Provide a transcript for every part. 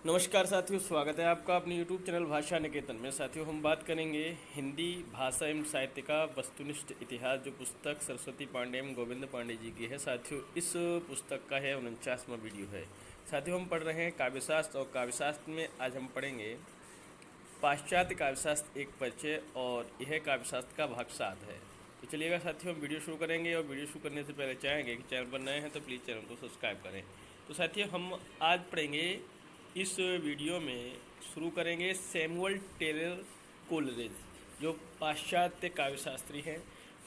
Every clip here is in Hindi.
नमस्कार साथियों, स्वागत है आपका अपने YouTube चैनल भाषा निकेतन में। साथियों, हम बात करेंगे हिंदी भाषा एवं साहित्य का वस्तुनिष्ठ इतिहास, जो पुस्तक सरस्वती पांडे एवं गोविंद पांडे जी की है। साथियों, इस पुस्तक का है 49वां वीडियो है। साथियों, हम पढ़ रहे हैं काव्यशास्त्र, और काव्यशास्त्र में आज हम पढ़ेंगे पाश्चात्य काव्यशास्त्र एक परिचय, और यह काव्यशास्त्र का भाग 7 है। तो चलिएगा साथियों, हम वीडियो शुरू करेंगे, और वीडियो शुरू करने से पहले चाहेंगे कि चैनल पर नए हैं तो प्लीज़ चैनल को सब्सक्राइब करें। तो साथियों, हम आज पढ़ेंगे, इस वीडियो में शुरू करेंगे सैमुअल टेलर कोलरिज, जो पाश्चात्य काव्यशास्त्री हैं।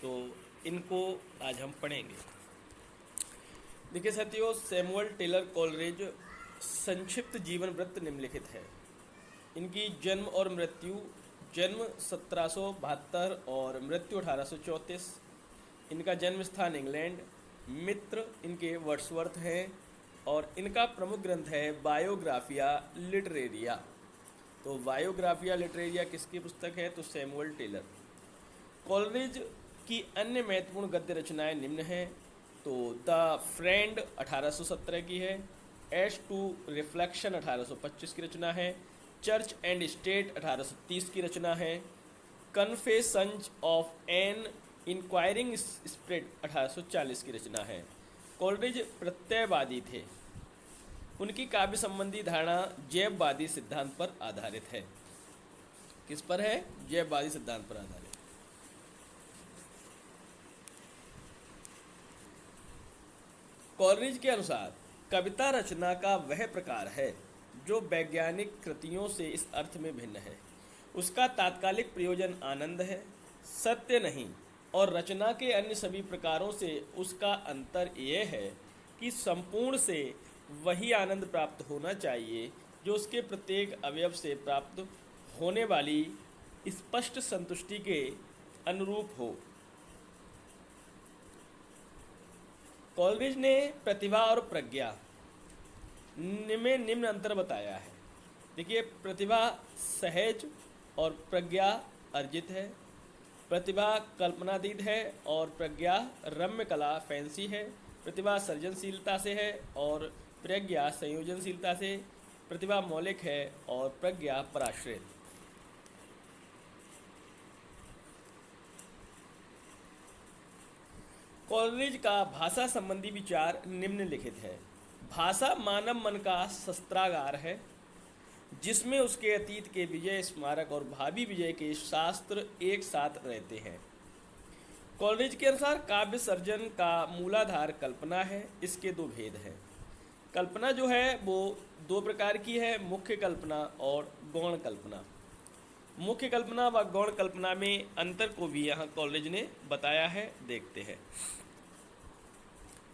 तो इनको आज हम पढ़ेंगे। देखिए साथियों, सैमुअल टेलर कोलरिज संक्षिप्त जीवन वृत्त निम्नलिखित है। इनकी जन्म और मृत्यु, जन्म 1772 और मृत्यु 1834। इनका जन्म स्थान इंग्लैंड। मित्र इनके वर्ड्सवर्थ हैं, और इनका प्रमुख ग्रंथ है बायोग्राफिया लिटरेरिया। तो बायोग्राफिया लिटरेरिया किसकी पुस्तक है? तो सैमुअल टेलर। कोलरिज की अन्य महत्वपूर्ण गद्य रचनाएं निम्न हैं। तो द फ्रेंड 1817 की है, एस टू रिफ्लेक्शन 1825 की रचना है, चर्च एंड स्टेट 1830 की रचना है, confessions of an inquiring spirit 1840 की रचना है। कोलरिज प्रत्ययवादी थे। उनकी काव्य संबंधी धारणा जैववादी सिद्धांत पर आधारित है। किस पर है? जैववादी सिद्धांत पर आधारित। कोलरिज के अनुसार कविता रचना का वह प्रकार है जो वैज्ञानिक कृतियों से इस अर्थ में भिन्न है, उसका तात्कालिक प्रयोजन आनंद है, सत्य नहीं, और रचना के अन्य सभी प्रकारों से उसका अंतर यह है कि संपूर्ण से वही आनंद प्राप्त होना चाहिए जो उसके प्रत्येक अवयव से प्राप्त होने वाली स्पष्ट संतुष्टि के अनुरूप हो। कोलरिज ने प्रतिभा और प्रज्ञा में निम्न अंतर बताया है। देखिए, प्रतिभा सहज और प्रज्ञा अर्जित है। प्रतिभा कल्पनातीत है और प्रज्ञा रम्य कला फैंसी है। प्रतिभा सृजनशीलता से है और प्रज्ञा संयोजनशीलता से। प्रतिभा मौलिक है और प्रज्ञा पराश्रित। कोलरिज का भाषा संबंधी विचार निम्नलिखित है। भाषा मानव मन का शस्त्रागार है, जिसमें उसके अतीत के विजय स्मारक और भावी विजय के शास्त्र एक साथ रहते हैं। कोलरिज के अनुसार काव्य सर्जन का मूलाधार कल्पना है। इसके दो भेद हैं। कल्पना जो है वो दो प्रकार की है, मुख्य कल्पना और गौण कल्पना। मुख्य कल्पना व गौण कल्पना में अंतर को भी यहाँ कोलरिज ने बताया है। देखते हैं।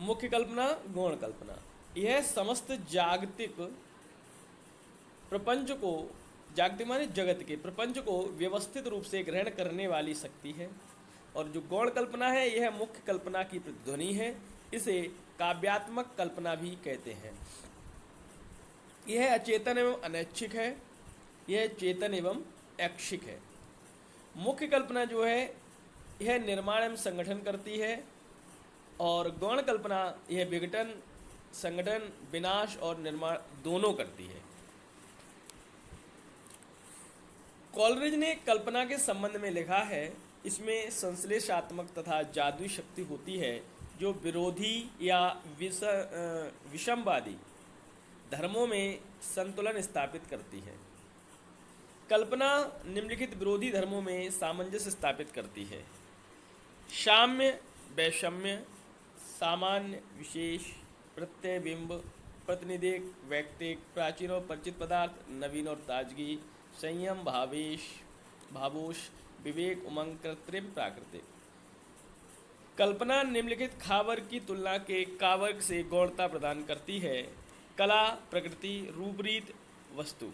मुख्य कल्पना, गौण कल्पना, यह समस्त जागतिक प्रपंच को, जागतिक माने जगत के प्रपंच को व्यवस्थित रूप से ग्रहण करने वाली शक्ति है। और जो गौण कल्पना है, यह मुख्य कल्पना की प्रतिध्वनि है। इसे काव्यात्मक कल्पना भी कहते हैं। यह अचेतन एवं अनैच्छिक है, यह चेतन एवं ऐच्छिक है। मुख्य कल्पना जो है, यह निर्माण एवं संगठन करती है, और गौण कल्पना यह विघटन, संगठन, विनाश और निर्माण दोनों करती है। कोलरिज ने कल्पना के संबंध में लिखा है, इसमें संश्लेषात्मक तथा जादुई शक्ति होती है जो विरोधी या विषमवादी धर्मों में संतुलन स्थापित करती है। कल्पना निम्नलिखित विरोधी धर्मों में सामंजस्य स्थापित करती है: साम्य, वैषम्य, सामान्य, विशेष, प्रत्ययबिंब, प्रातिनिधिक, वैयक्तिक, प्राचीन और परिचित पदार्थ, नवीन और ताजगी, संयम, भावोश, विवेक, उमंग, कृत्रिम, प्राकृतिक। कल्पना निम्नलिखित खावर की तुलना के कावर्क से गौणता प्रदान करती है: कला, प्रकृति, रूपरीत, वस्तु,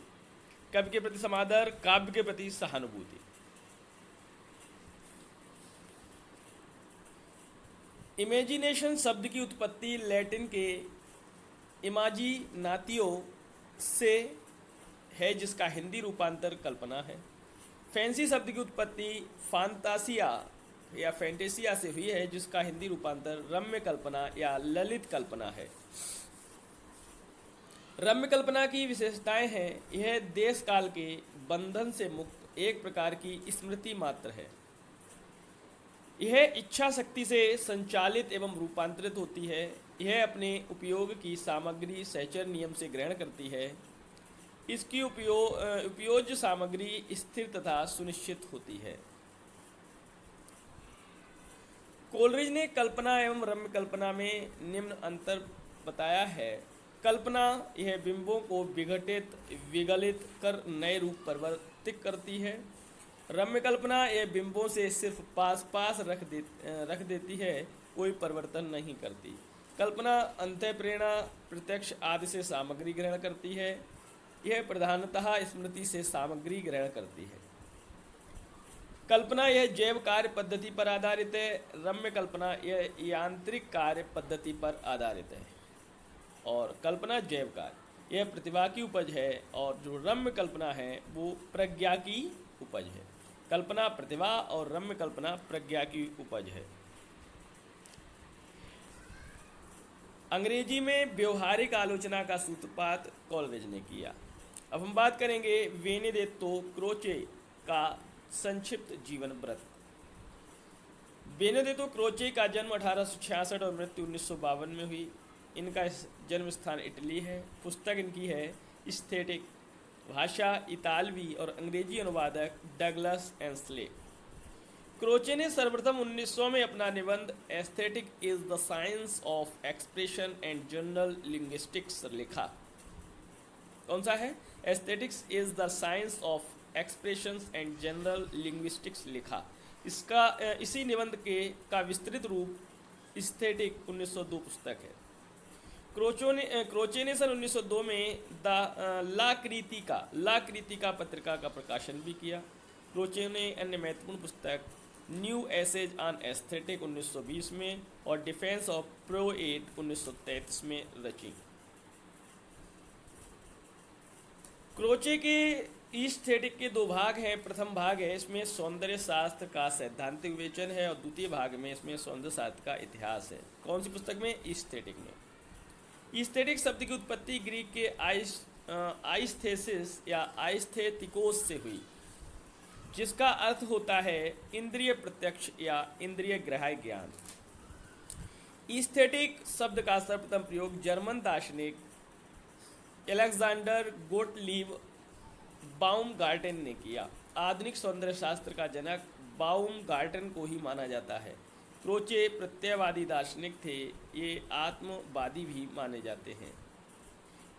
कवि के प्रति समादर, काव्य के प्रति सहानुभूति। इमेजिनेशन शब्द की उत्पत्ति लैटिन के इमाजिनातियो से है, जिसका हिंदी रूपांतर कल्पना है। फैंसी शब्द की उत्पत्ति फांतासिया या फैंटेसिया से हुई है, जिसका हिंदी रूपांतर रम्य कल्पना या ललित कल्पना है। रम्य कल्पना की विशेषताएं हैं, यह देश काल के बंधन से मुक्त एक प्रकार की स्मृति मात्र है। यह इच्छा शक्ति से संचालित एवं रूपांतरित होती है। यह अपने उपयोग की सामग्री सहचर नियम से ग्रहण करती है। इसकी उपयोज्य सामग्री स्थिर तथा सुनिश्चित होती है। कोलरिज ने कल्पना एवं रम्य कल्पना में निम्न अंतर बताया है। कल्पना यह बिंबों को विघटित विगलित कर नए रूप परिवर्तित करती है। रम्य कल्पना यह बिंबों से सिर्फ पास पास रख देती है, कोई परिवर्तन नहीं करती। कल्पना अंतःप्रेरणा प्रत्यक्ष आदि से सामग्री ग्रहण करती है। यह प्रधानतः स्मृति से सामग्री ग्रहण करती है। कल्पना यह जैव कार्य पद्धति पर आधारित है। रम्य कल्पना यह यांत्रिक कार्य पद्धति पर आधारित है। और कल्पना जैव कार्य यह प्रतिभा की उपज है, और जो रम्य कल्पना है वो प्रज्ञा की उपज है। कल्पना प्रतिभा और रम्य कल्पना प्रज्ञा की उपज है। अंग्रेजी में व्यवहारिक आलोचना का सूत्रपात कोलरिज ने किया। अब हम बात करेंगे बेनेडेत्तो क्रोचे का संक्षिप्त जीवन वृत्त। बेनेडेत्तो क्रोचे का जन्म 1866 और मृत्यु 1952 में हुई। इनका जन्म स्थान इटली है। पुस्तक इनकी है एस्थेटिक। भाषा इतालवी और अंग्रेजी अनुवादक डगलस एंसले। क्रोचे ने सर्वप्रथम 1900 में अपना निबंध aesthetic is the science of expression and general linguistics लिखा। कौन सा है? Aesthetics is the science of expressions and general linguistics लिखा। इसका इसी निबंध का विस्तृत रूप एस्थेटिक 1902 पुस्तक है। क्रोचे ने सन 1902 में ला क्रिटिका पत्रिका का प्रकाशन भी किया। क्रोचे ने अन्य महत्वपूर्ण पुस्तक न्यू एसेज ऑन एस्थेटिक 1920 में और डिफेंस ऑफ प्रोएट 1933 में रची। क्रोचे के एस्थेटिक के दो भाग हैं। प्रथम भाग है इसमें सौंदर्य शास्त्र का सैद्धांतिक विवेचन है, और द्वितीय भाग में इसमें सौंदर्य शास्त्र का इतिहास है। कौन सी पुस्तक में? एस्थेटिक में। एस्थेटिक शब्द की उत्पत्ति ग्रीक के आइस्थेसिस या आइस्थेटिकोस से हुई, जिसका अर्थ होता है इंद्रिय प्रत्यक्ष या इंद्रिय ग्राह्य ज्ञान। एस्थेटिक शब्द का सर्वप्रथम प्रयोग जर्मन दार्शनिक अलेक्जेंडर गोटलीब बाउमगार्टेन ने किया। आधुनिक सौंदर्य शास्त्र का जनक बाउमगार्टेन को ही माना जाता है। क्रोचे प्रत्ययवादी दार्शनिक थे। ये आत्मवादी भी माने जाते हैं।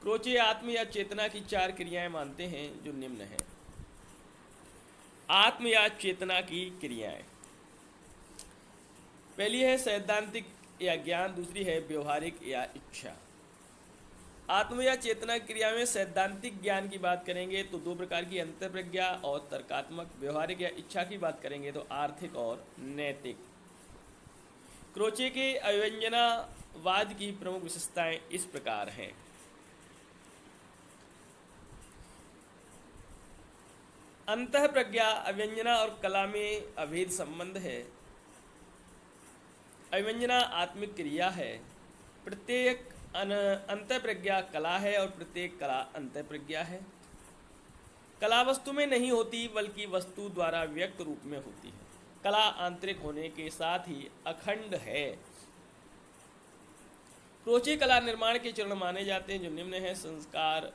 क्रोचे आत्म या चेतना की 4 क्रियाएं मानते हैं, जो निम्न हैं। आत्म या चेतना की क्रियाएं, पहली है सैद्धांतिक या ज्ञान, दूसरी है व्यवहारिक या इच्छा। आत्म या चेतना क्रिया में सैद्धांतिक ज्ञान की बात करेंगे तो 2 प्रकार की, अंतर्प्रज्ञा और तर्कात्मक। व्यवहारिक या इच्छा की बात करेंगे तो आर्थिक और नैतिक। क्रोचे के अव्यंजनावाद की प्रमुख विशेषताएं इस प्रकार हैं। अंतः प्रज्ञा अव्यंजना और कला में अभेद संबंध है। अव्यंजना आत्मिक क्रिया है। प्रत्येक अंतः प्रज्ञा कला है और प्रत्येक कला अंतः प्रज्ञा है। कला वस्तु में नहीं होती, बल्कि वस्तु द्वारा व्यक्त रूप में होती है। कला आंतरिक होने के साथ ही अखंड है। क्रोचे कला निर्माण के चरण माने जाते हैं, जो निम्न है। संस्कार,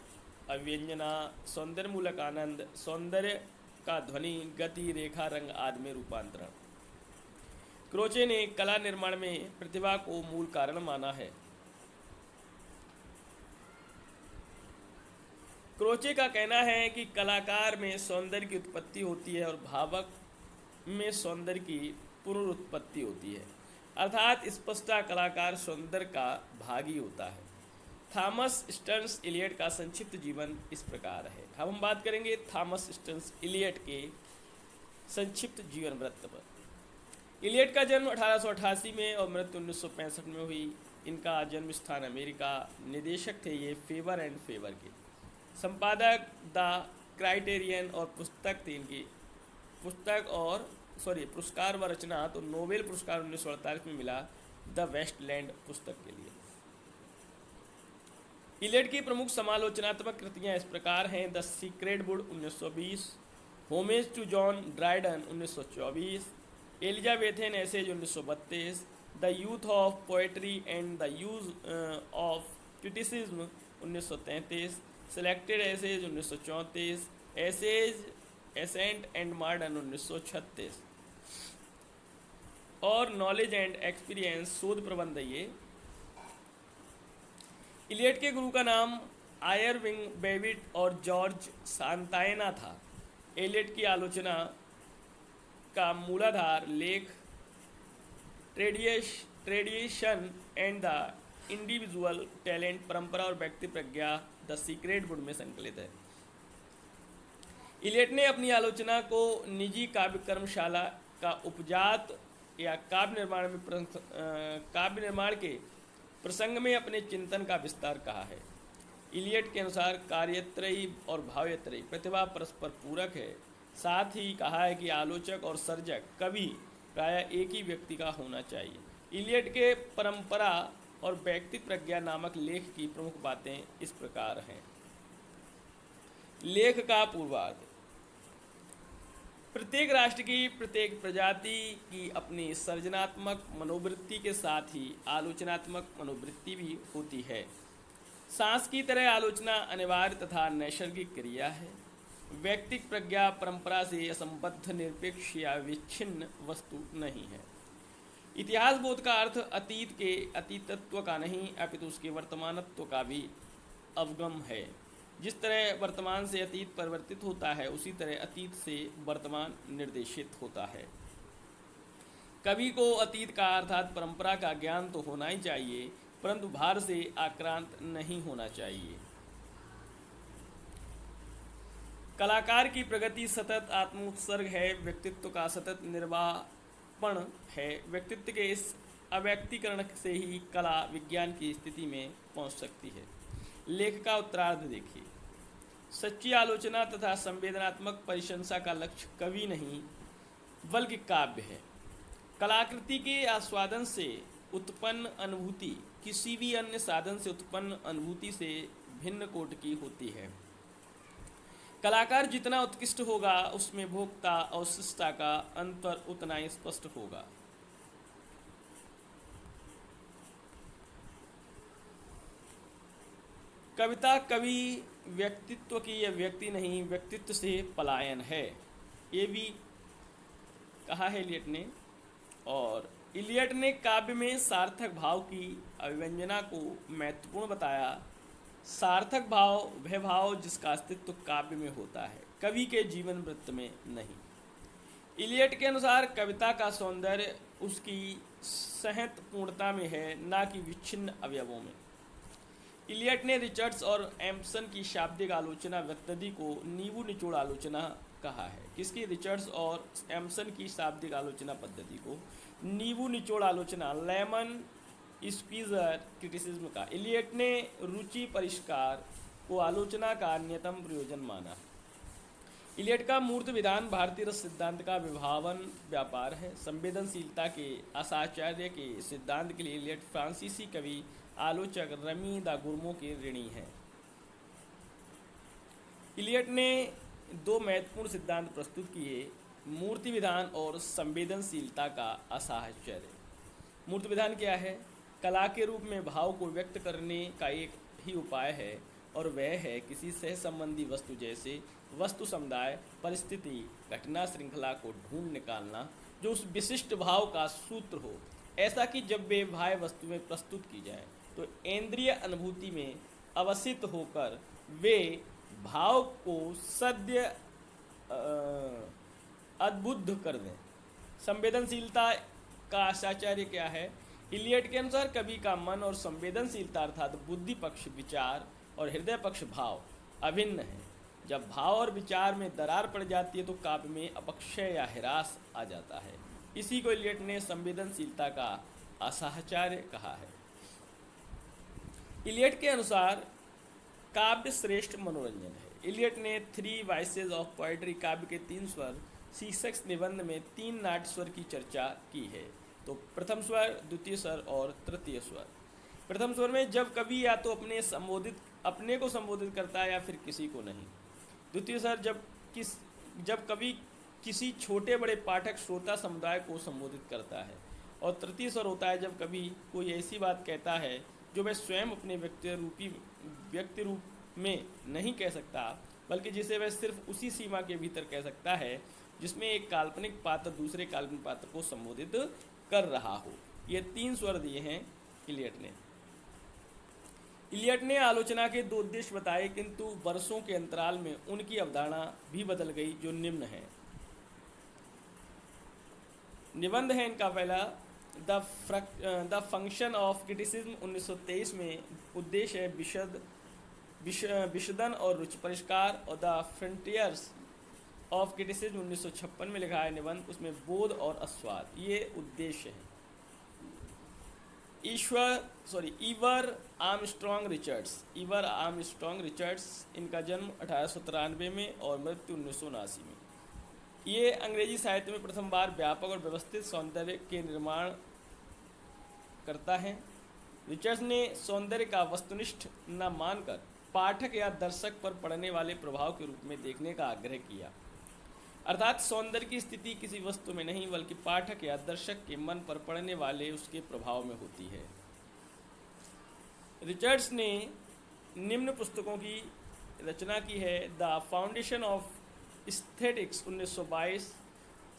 अव्यंजना, सौंदर्य मूलक आनंद, सौंदर्य का ध्वनि, गति, रेखा, रंग आदि में रूपांतरण। क्रोचे ने कला निर्माण में प्रतिभा को मूल कारण माना है। क्रोचे का कहना है कि कलाकार में सौंदर्य की उत्पत्ति होती है और भावक में सौंदर्य की पुनरुत्पत्ति होती है, अर्थात स्पष्टता कलाकार सौंदर्य का भागी होता है। थॉमस स्टर्न्स इलियट का संक्षिप्त जीवन इस प्रकार है। अब हम बात करेंगे थॉमस स्टर्न्स इलियट के संक्षिप्त जीवन वृत्त पर। इलियट का जन्म 1888 में और मृत्यु 1965 में हुई। इनका जन्म स्थान अमेरिका। निदेशक थे ये फेवर एंड फेवर के। संपादक द क्राइटेरियन और पुस्तक थी इनकी पुरस्कार व रचना तो नोबेल पुरस्कार 1948 में मिला द वेस्टलैंड पुस्तक के लिए। इलियड की प्रमुख समालोचनात्मक कृतियां इस प्रकार हैं: the sacred wood 1920, homage to John Dryden 1924, Elizabethan essays 1932, the use of poetry and the use of criticism 1933, selected essays 1934, essays ancient and modern 1936 और नॉलेज एंड एक्सपीरियंस शोध प्रबंध। ये इलियड के गुरु का नाम आयरविंग बेविट और जॉर्ज सांतायना था। इलियड की आलोचना का मूलाधार लेख tradition and the individual talent, परंपरा और व्यक्ति प्रज्ञा, द सीक्रेट वुड में संकलित है। इलियड ने अपनी आलोचना को निजी काव्य कर्मशाला का उपजात या काव्य निर्माण के प्रसंग में अपने चिंतन का विस्तार कहा है। इलियड के अनुसार कार्यत्रयी और भावत्रयी प्रतिभा परस्पर पूरक है। साथ ही कहा है कि आलोचक और सर्जक कवि प्रायः एक ही व्यक्ति का होना चाहिए। इलियड के परंपरा और व्यक्ति प्रज्ञा नामक लेख की प्रमुख बातें इस प्रकार हैं। लेख का पूर्वार्ध। प्रत्येक राष्ट्र की प्रत्येक प्रजाति की अपनी सर्जनात्मक मनोवृत्ति के साथ ही आलोचनात्मक मनोवृत्ति भी होती है। सांस की तरह आलोचना अनिवार्य तथा नैसर्गिक क्रिया है। व्यक्तिक प्रज्ञा परंपरा से असंबद्ध, निरपेक्ष या विच्छिन्न वस्तु नहीं है। इतिहास बोध का अर्थ अतीत के अतीतत्व का नहीं अपितु उसके वर्तमानत्व का भी अवगम है। जिस तरह वर्तमान से अतीत परिवर्तित होता है, उसी तरह अतीत से वर्तमान निर्देशित होता है। कवि को अतीत का अर्थात परंपरा का ज्ञान तो होना ही चाहिए, परंतु भार से आक्रांत नहीं होना चाहिए। कलाकार की प्रगति सतत आत्मोत्सर्ग है, व्यक्तित्व का सतत निर्वापण है। व्यक्तित्व के इस अव्यक्तीकरण से ही कला विज्ञान की स्थिति में पहुंच सकती है। लेख का उत्तरार्ध देखिए। सच्ची आलोचना तथा संवेदनात्मक परिशंसा का लक्ष्य कवि नहीं बल्कि काव्य है। कलाकृति के आस्वादन से उत्पन्न अनुभूति किसी भी अन्य साधन से उत्पन्न अनुभूति से भिन्न कोटि की होती है। कलाकार जितना उत्कृष्ट होगा, उसमें भोक्ता और शिष्टा का अंतर उतना ही स्पष्ट होगा। कविता कवि व्यक्तित्व की यह व्यक्ति नहीं, व्यक्तित्व से पलायन है, ये भी कहा है इलियड ने। और इलियड ने काव्य में सार्थक भाव की अभिव्यंजना को महत्वपूर्ण बताया। सार्थक भाव वह भाव जिसका अस्तित्व काव्य में होता है, कवि के जीवन वृत्त में नहीं। इलियड के अनुसार कविता का सौंदर्य उसकी सहत पूर्णता में है, ना कि विच्छिन्न अवयवों में। इलियड ने रिचर्ड्स और एम्पसन की शाब्दिक आलोचना व्यक्ति को नींबू निचोड़ आलोचना कहा है। किसकी? रिचर्ड्स और एम्पसन की शाब्दिक आलोचना पद्धति को नींबू निचोड़ आलोचना, लेमन स्क्वीजर क्रिटिसिज्म का। इलियड ने रुचि परिष्कार को आलोचना का अन्यतम प्रयोजन माना। इलियड का मूर्त विधान भारतीय रस सिद्धांत का विभावन व्यापार है। संवेदनशीलता के असाचार्य के सिद्धांत के लिए इलियड फ्रांसीसी कवि आलोचक रमी द गुर्मो के ऋणी हैं। इलियड ने दो महत्वपूर्ण सिद्धांत प्रस्तुत किए, मूर्ति विधान और संवेदनशीलता का असाहचर्य। मूर्ति विधान क्या है? कला के रूप में भाव को व्यक्त करने का एक ही उपाय है, और वह है किसी सह संबंधी वस्तु जैसे वस्तु समुदाय, परिस्थिति, घटना श्रृंखला को ढूंढ निकालना जो उस विशिष्ट भाव का सूत्र हो, ऐसा कि जब वे बाह्य वस्तुएं प्रस्तुत की जाए तो इंद्रिय अनुभूति में अवसित होकर वे भाव को सद्य अद्बुद्ध कर दें। संवेदनशीलता का आचार्य क्या है? इलियड के अनुसार कवि का मन और संवेदनशीलता अर्थात बुद्धि पक्ष विचार और हृदय पक्ष भाव अभिन्न है। जब भाव और विचार में दरार पड़ जाती है तो काव्य में अपक्षय या ह्रास आ जाता है। इसी को इलियड ने संवेदनशीलता का असाहचर्य कहा है। इलियड के अनुसार काव्य श्रेष्ठ मनोरंजन है। इलियड ने 3 वॉइसेज ऑफ पोएट्री काव्य के 3 स्वर शीर्षक निबंध में 3 नाट्य स्वर की चर्चा की है। तो प्रथम स्वर, द्वितीय स्वर और तृतीय स्वर। प्रथम स्वर में जब कवि या तो अपने संबोधित अपने को संबोधित करता है या फिर किसी को नहीं। द्वितीय स्वर जब कभी किसी छोटे बड़े पाठक श्रोता समुदाय को संबोधित करता है। और तृतीय स्वर होता है जब कभी कोई ऐसी बात कहता है जो वह स्वयं अपने व्यक्ति रूप में नहीं कह सकता, बल्कि जिसे वह सिर्फ उसी सीमा के भीतर कह सकता है जिसमें एक काल्पनिक पात्र दूसरे काल्पनिक पात्र को संबोधित कर रहा हो। ये 3 स्वर दिए हैं इलियट ने। इलियट ने आलोचना के 2 उद्देश्य बताए, किंतु वर्षों के अंतराल में उनकी अवधारणा भी बदल गई, जो निम्न है। निबंध है इनका पहला, द फंक्शन ऑफ क्रिटिसिज्म 1923 में। उद्देश्य है विशदन और रुचि परिष्कार। और द फ्रंटियर्स ऑफ क्रिटिसिज्म 1956 में लिखा है निबंध, उसमें बोध और अस्वाद, ये उद्देश्य है। ईवर आर्मस्ट्रॉन्ग रिचर्ड्स, इनका जन्म 1893 में और मृत्यु 1979 में। ये अंग्रेजी साहित्य में प्रथम बार व्यापक और व्यवस्थित सौंदर्य के निर्माण करता है। रिचर्ड्स ने सौंदर्य का वस्तुनिष्ठ न मानकर पाठक या दर्शक पर पड़ने वाले प्रभाव के रूप में देखने का आग्रह किया, अर्थात सौंदर्य की स्थिति किसी वस्तु में नहीं बल्कि पाठक या दर्शक के मन पर पड़ने वाले उसके प्रभाव में होती है। रिचर्ड्स ने निम्न पुस्तकों की रचना की है। द फाउंडेशन ऑफ एस्थेटिक्स 1922,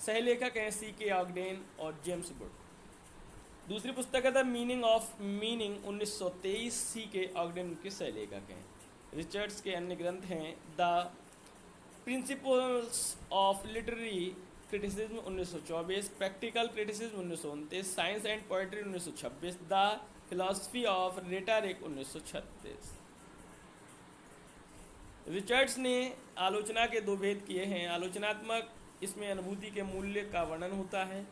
सहलेखक हैं C.K. ऑगडेन और जेम्स वुड। दूसरी पुस्तक है the meaning of meaning 1923, C.K. Ogden के सहलेखक हैं। रिचर्ड्स के अन्य ग्रंथ हैं the principles of literary criticism 1924, practical criticism 1929, science and poetry 1926, the philosophy of rhetoric 1936। Richards ने आलोचना के 2 भेद किए हैं। आलोचनात्मक, इसमें अनुभूति के मूल्य का वर्णन होता है।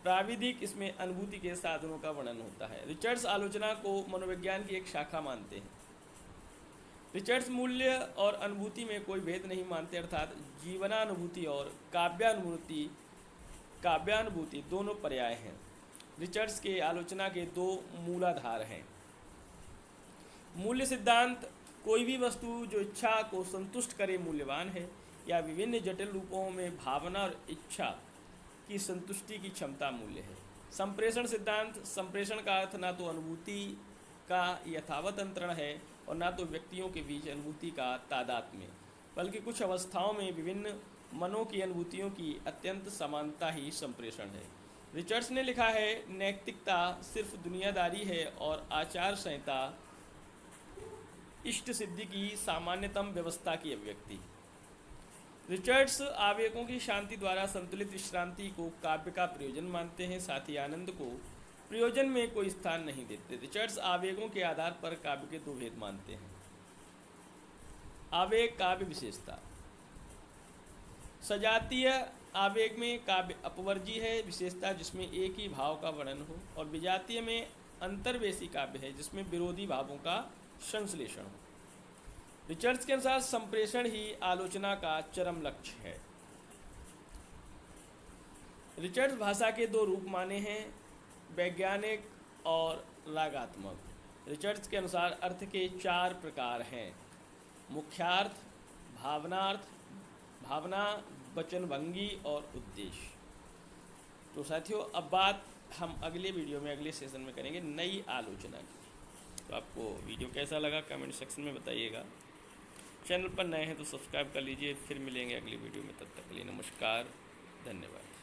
प्राविधिक, इसमें अनुभूति के साधनों का वर्णन होता है। रिचर्ड्स आलोचना को मनोविज्ञान की एक शाखा मानते हैं। रिचर्ड्स मूल्य और अनुभूति में कोई भेद नहीं मानते, अर्थात जीवनानुभूति और काव्यानुभूति दोनों पर्याय हैं। रिचर्ड्स के आलोचना के 2 मूलाधार हैं। मूल्य सिद्धांत, कोई भी वस्तु जो इच्छा को संतुष्ट करे मूल्यवान है, या विभिन्न जटिल रूपों में भावना और इच्छा की संतुष्टि की क्षमता मूल्य है। संप्रेषण सिद्धांत, संप्रेषण का अर्थ ना तो अनुभूति का यथावत अंतरण है और ना तो व्यक्तियों के बीच अनुभूति का तादात्म्य, बल्कि कुछ अवस्थाओं में विभिन्न मनों की अनुभूतियों की अत्यंत समानता ही संप्रेषण है। रिचर्ड्स ने लिखा है, नैतिकता सिर्फ दुनियादारी है और आचार संहिता इष्ट सिद्धि की सामान्यतम व्यवस्था की अभिव्यक्ति। रिचर्ड्स आवेगों की शांति द्वारा संतुलित विश्रांति को काव्य का प्रयोजन मानते हैं, साथ ही आनंद को प्रयोजन में कोई स्थान नहीं देते। रिचर्ड्स आवेगों के आधार पर काव्य के 2 भेद मानते हैं। आवेग काव्य विशेषता, सजातीय आवेग में काव्य अपवर्जी है, विशेषता जिसमें एक ही भाव का वर्णन हो, और विजातीय में अंतर्वेशी काव्य है जिसमें विरोधी भावों का संश्लेषण हो। रिचर्ड्स के अनुसार संप्रेषण ही आलोचना का चरम लक्ष्य है। रिचर्ड्स भाषा के 2 रूप माने हैं, वैज्ञानिक और रागात्मक। रिचर्ड्स के अनुसार अर्थ के 4 प्रकार हैं, मुख्यार्थ, भावना, वचनभंगी और उद्देश्य। तो साथियों, अब बात हम अगले वीडियो में, अगले सेशन में करेंगे नई आलोचना की। तो आपको वीडियो कैसा लगा कमेंट सेक्शन में बताइएगा। चैनल पर नए हैं तो सब्सक्राइब कर लीजिए। फिर मिलेंगे अगली वीडियो में, तब तक के लिए नमस्कार, धन्यवाद।